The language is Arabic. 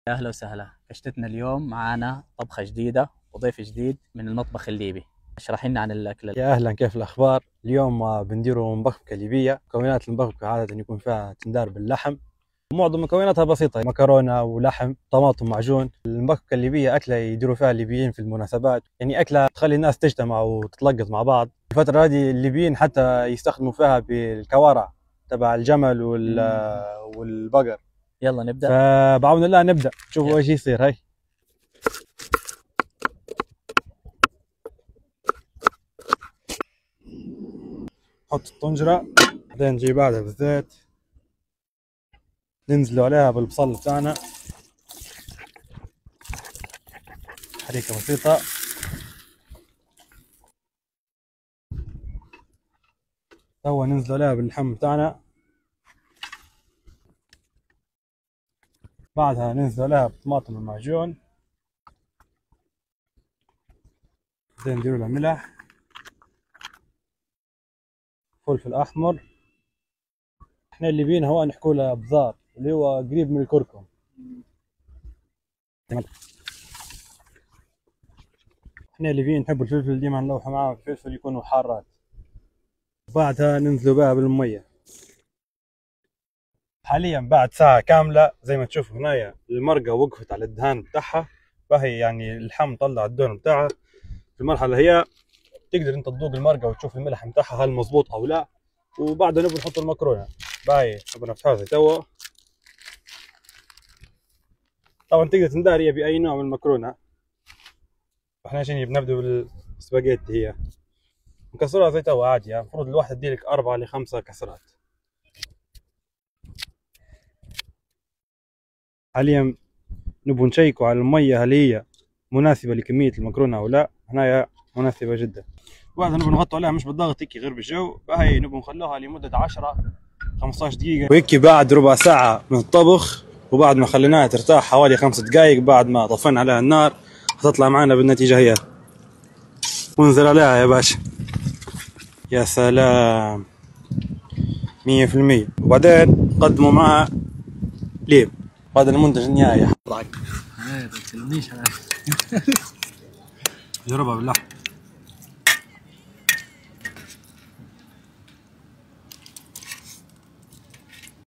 يا أهلا وسهلا. كشتتنا اليوم معانا طبخة جديدة وضيف جديد من المطبخ الليبي. اشرح لنا عن الأكلة. يا أهلا، كيف الأخبار؟ اليوم بنديروا مبكبكة ليبية. مكونات المبكبكة عادة يكون فيها تندار باللحم، ومعظم مكوناتها بسيطة: مكرونة ولحم، طماطم، معجون. المبكبكة الليبية أكلة يديروا فيها الليبيين في المناسبات، يعني أكلة تخلي الناس تجتمع وتتلقط مع بعض. الفترة هذه الليبيين حتى يستخدموا فيها بالكوارع تبع الجمل والبقر. يلا نبدأ. فبعون الله نبدأ، شوفوا ايش يصير. هاي نحط الطنجرة، بعدين نجي بعدها بالزيت، ننزلوا عليها بالبصل بتاعنا، حريكة بسيطة. توا ننزلوا عليها باللحم بتاعنا، بعدها ننزلوا عليها بالطماطم المعجون، بعدين نديروا لها ملح، فلفل أحمر. احنا اللي بينا هو نحكوا له بزار، اللي هو قريب من الكركم. احنا اللي بينا نحب الفلفل، ديما نلوحوا معاه الفلفل يكونوا حارات. بعدها ننزلوا بها بالمية. حاليا بعد ساعة كاملة زي ما تشوفوا هنايا المرقة وقفت على الدهان بتاعها، فهي يعني اللحم طلع الدهن بتاعها. في المرحلة هي تقدر انت تذوق المرقة وتشوف الملح بتاعها هل مظبوط او لا. وبعدها نبغى نحط المكرونة. باهي نبغى نفتحها زي توا. طبعا تقدر تنداري بأي نوع من المكرونة. احنا عشان بنبدأ بالسباجيتي، هي نكسرها زي توا عادي. يعني المفروض الواحد تديلك 4 ل 5 كسرات. حاليا نبغى نشيكوا على المية هل هي مناسبة لكمية المكرونة أو لا. هنايا مناسبة جدا. بعد نبغى نغطوا عليها مش بالضغط، هيك غير بالجو. باهي نبغى نخلوها لمدة 10 15 دقيقة، وهيك بعد ربع ساعة من الطبخ وبعد ما خليناها ترتاح حوالي 5 دقايق بعد ما طفينا عليها النار، هتطلع معنا بالنتيجة هي. وانزل عليها يا باشا. يا سلام، 100%. وبعدين قدموا معها ليب. هذا المنتج النهائي. ما تكلمنيش. جربها باللحم.